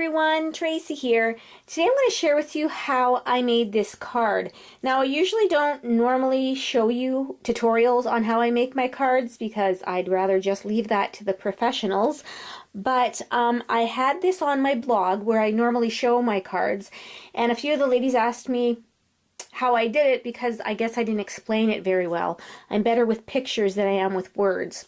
everyone, Tracy here. Today I'm going to share with you how I made this card. Now I usually don't normally show you tutorials on how I make my cards because I'd rather just leave that to the professionals. But I had this on my blog where I normally show my cards, and a few of the ladies asked me how I did it because I guess I didn't explain it very well. I'm better with pictures than I am with words.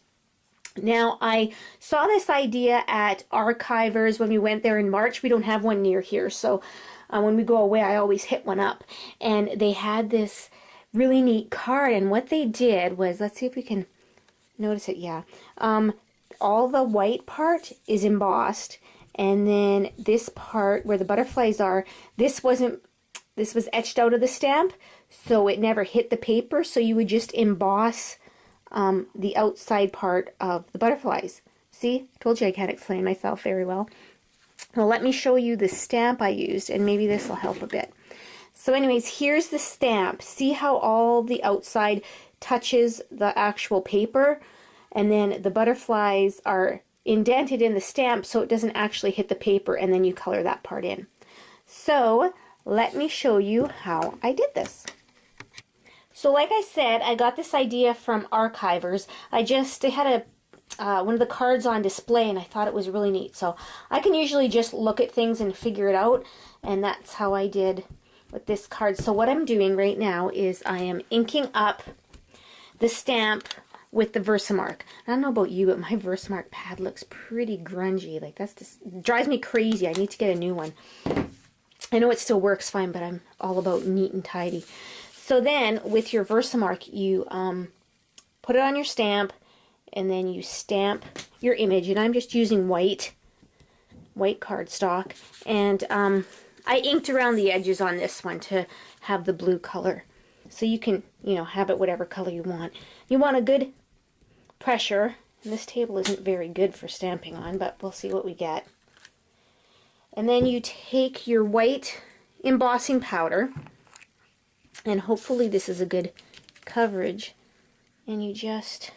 Now, I saw this idea at Archivers when we went there in March. We don't have one near here, so when we go away, I always hit one up. And they had this really neat card, and what they did was, let's see if we can notice it, yeah. All the white part is embossed, and then this part where the butterflies are, this was etched out of the stamp, so it never hit the paper, so you would just emboss the outside part of the butterflies. See? Told you I can't explain myself very well. Well, let me show you the stamp I used, and maybe this will help a bit. So anyways, here's the stamp. See how all the outside touches the actual paper? And then the butterflies are indented in the stamp so it doesn't actually hit the paper, and then you color that part in. So let me show you how I did this. So like I said, I got this idea from Archivers. They had one of the cards on display, and I thought it was really neat. So I can usually just look at things and figure it out, and that's how I did with this card. So what I'm doing right now is I am inking up the stamp with the Versamark. I don't know about you, but my Versamark pad looks pretty grungy. Like, that's just drives me crazy. I need to get a new one. I know it still works fine, but I'm all about neat and tidy. So then, with your Versamark, you put it on your stamp, and then you stamp your image. And I'm just using white cardstock. And I inked around the edges on this one to have the blue color. So you can, have it whatever color you want. You want a good pressure. And this table isn't very good for stamping on, but we'll see what we get. And then you take your white embossing powder, and hopefully this is a good coverage, and you just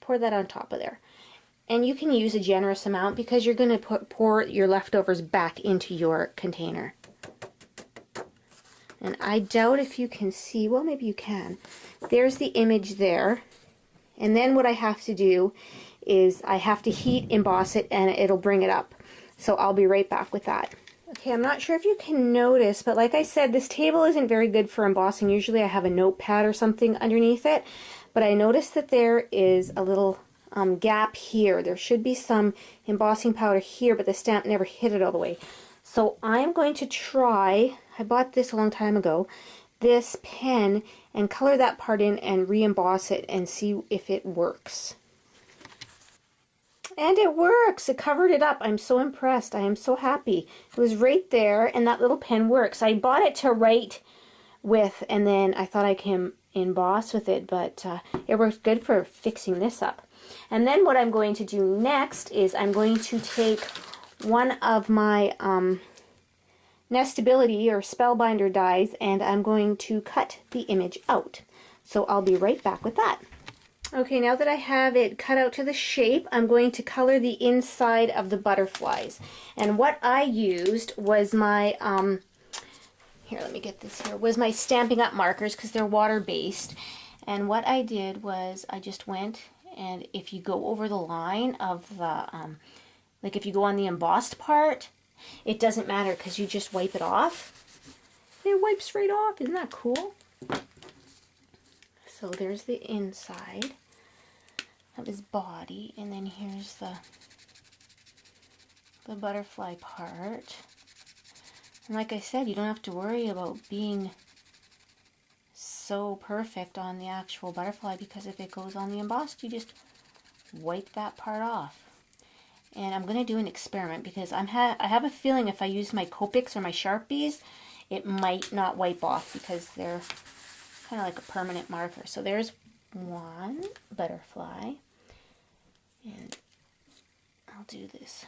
pour that on top of there. And you can use a generous amount because you're going to pour your leftovers back into your container. And I doubt if you can see, well, maybe you can. There's the image there. And then what I have to do is I have to heat emboss it, and it'll bring it up. So I'll be right back with that. Okay, I'm not sure if you can notice, but like I said, this table isn't very good for embossing. Usually I have a notepad or something underneath it, but I noticed that there is a little gap here. There should be some embossing powder here, but the stamp never hit it all the way. So I'm going to try, I bought this a long time ago, this pen, and color that part in and re-emboss it and see if it works. And it works! It covered it up. I'm so impressed. I am so happy. It was right there, and that little pen works. I bought it to write with, and then I thought I can emboss with it, but it works good for fixing this up. And then what I'm going to do next is I'm going to take one of my Nestability or Spellbinder dies, and I'm going to cut the image out. So I'll be right back with that. Okay, now that I have it cut out to the shape, I'm going to color the inside of the butterflies. And what I used was my, here, let me get this here, was my Stampin' Up! Markers, because they're water-based. And what I did was I just went, and if you go over the line of the, like if you go on the embossed part, it doesn't matter because you just wipe it off. It wipes right off. Isn't that cool? So there's the inside of his body, and then here's the butterfly part. And like I said, you don't have to worry about being so perfect on the actual butterfly, because if it goes on the embossed, you just wipe that part off. And I'm going to do an experiment because I have a feeling if I use my Copics or my Sharpies, it might not wipe off because they're kind of like a permanent marker. So there's one butterfly, and I'll do this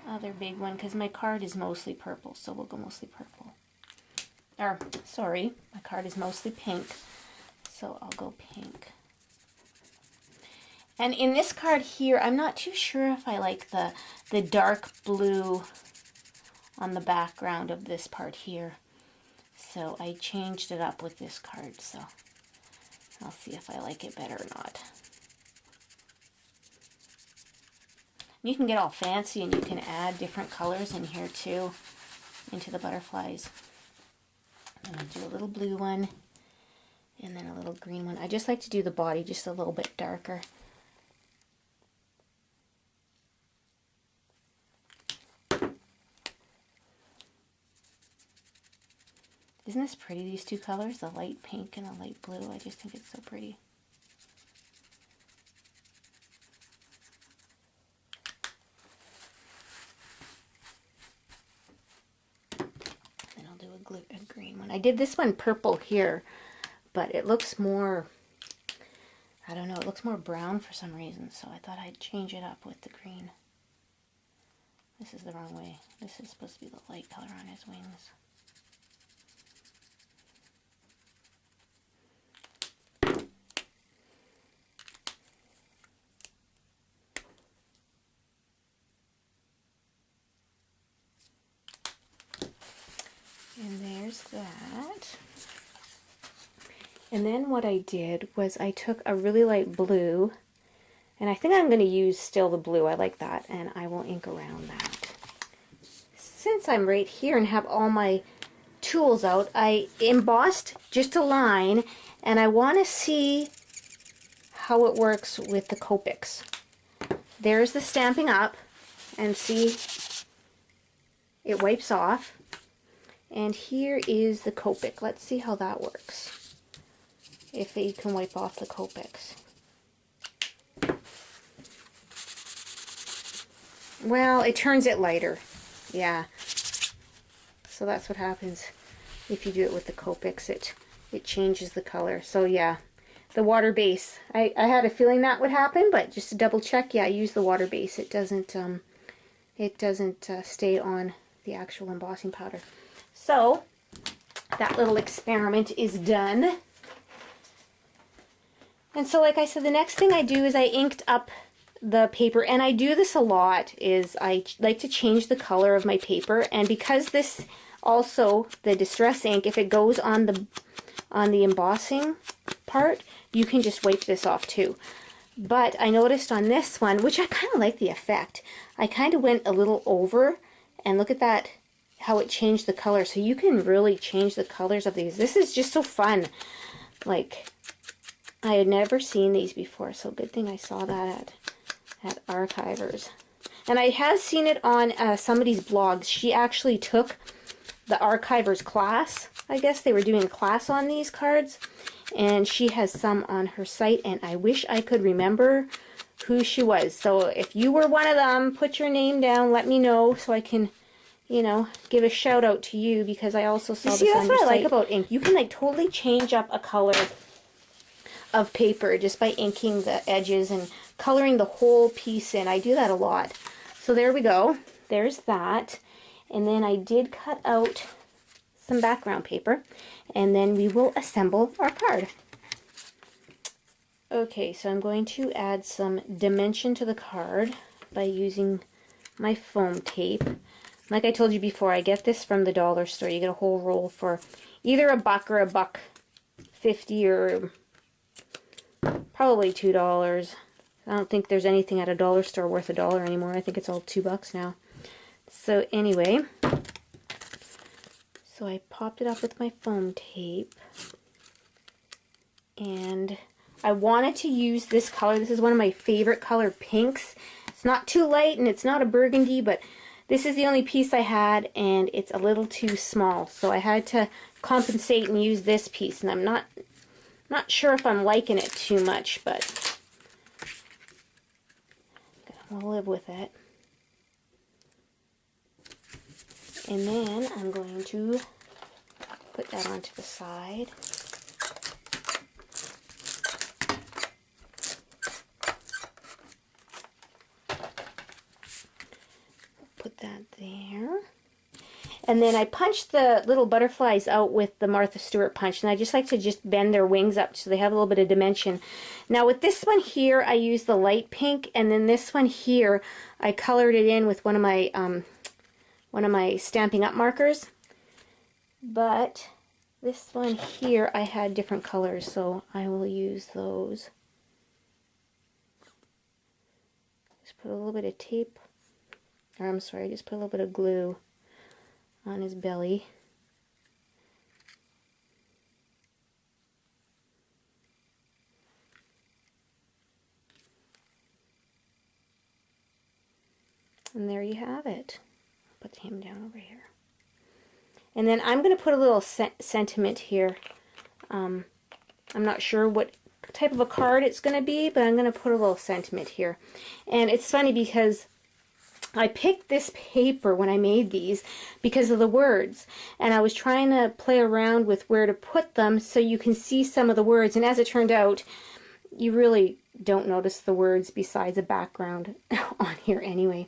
other big one because my card is mostly purple, so we'll go mostly purple. Or, sorry, my card is mostly pink, so I'll go pink. And in this card here, I'm not too sure if I like the dark blue on the background of this part here. So I changed it up with this card, so I'll see if I like it better or not. You can get all fancy and you can add different colors in here too, into the butterflies. And I'll do a little blue one and then a little green one. I just like to do the body just a little bit darker. Isn't this pretty, these two colors? The light pink and the light blue. I just think it's so pretty. And I'll do a green one. I did this one purple here, but it looks more, I don't know, it looks more brown for some reason, so I thought I'd change it up with the green. This is the wrong way. This is supposed to be the light color on his wings. And there's that. And then what I did was I took a really light blue, and I think I'm going to use still the blue. I like that, and I will ink around that. Since I'm right here and have all my tools out, I embossed just a line, and I want to see how it works with the Copics. There's the Stampin' Up, and see, it wipes off. And here is the Copic. Let's see how that works. If you can wipe off the Copics. Well, it turns it lighter. Yeah. So that's what happens if you do it with the Copics. It changes the color. So yeah, the water base. I had a feeling that would happen, but just to double check, yeah, use the water base. It doesn't stay on the actual embossing powder. So that little experiment is done. And so like I said, the next thing I do is I inked up the paper, and I do this a lot, is I like to change the color of my paper, and because this also, the distress ink, if it goes on the embossing part, you can just wipe this off too. But I noticed on this one, which I kind of like the effect, I kind of went a little over, and look at that, how it changed the color. So you can really change the colors of these. This is just so fun. Like, I had never seen these before, so good thing I saw that at Archivers. And I have seen it on somebody's blogs. She actually took the Archivers class. I guess they were doing a class on these cards, and she has some on her site, and I wish I could remember who she was. So if you were one of them, put your name down, let me know so I can, you know, give a shout out to you, because I also saw this on your site. That's what I like about ink. You can like totally change up a color of paper just by inking the edges and coloring the whole piece in. I do that a lot. So there we go. There's that. And then I did cut out some background paper, and then we will assemble our card. Okay, so I'm going to add some dimension to the card by using my foam tape. Like I told you before, I get this from the dollar store. You get a whole roll for either $1 or $1.50 or probably $2. I don't think there's anything at a dollar store worth $1 anymore. I think it's all $2 now. So anyway, so I popped it up with my foam tape, and I wanted to use this color. This is one of my favorite color, pinks. It's not too light and it's not a burgundy, but this is the only piece I had, and it's a little too small, so I had to compensate and use this piece. And I'm not sure if I'm liking it too much, but we'll live with it. And then I'm going to put that onto the side. Put that there. And then I punched the little butterflies out with the Martha Stewart punch. And I just like to just bend their wings up so they have a little bit of dimension. Now with this one here, I used the light pink. And then this one here, I colored it in with one of my Stampin' Up markers. But this one here, I had different colors, so I will use those. Just put a little bit of tape, or I'm sorry, just put a little bit of glue on his belly. And there you have it. Put him down over here. And then I'm going to put a little sentiment here. I'm not sure what type of a card it's going to be, but I'm going to put a little sentiment here. And it's funny because I picked this paper when I made these because of the words. And I was trying to play around with where to put them so you can see some of the words. And as it turned out, you really don't notice the words besides a background on here anyway.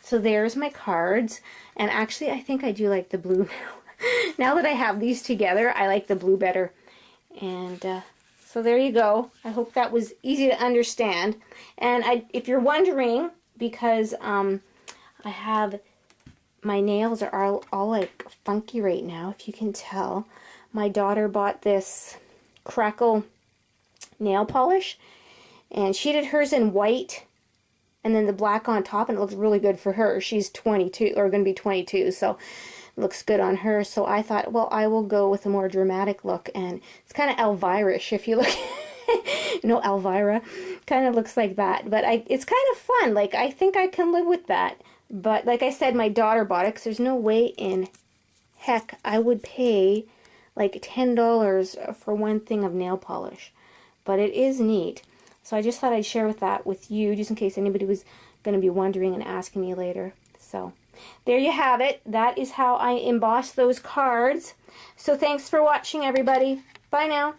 So there's my cards. And actually, I think I do like the blue now. Now that I have these together, I like the blue better. And so there you go. I hope that was easy to understand. And if you're wondering, because I have, my nails are all like funky right now, if you can tell. My daughter bought this Crackle nail polish, and she did hers in white and then the black on top, and it looks really good for her. She's 22, or going to be 22, so looks good on her. So I thought, well, I will go with a more dramatic look, and it's kind of Elvira-ish if you look. Elvira kind of looks like that, but it's kind of fun. Like, I think I can live with that. But like I said, my daughter bought it because there's no way in heck I would pay like $10 for one thing of nail polish. But it is neat. So I just thought I'd share that with you, just in case anybody was going to be wondering and asking me later. So there you have it. That is how I emboss those cards. So thanks for watching, everybody. Bye now.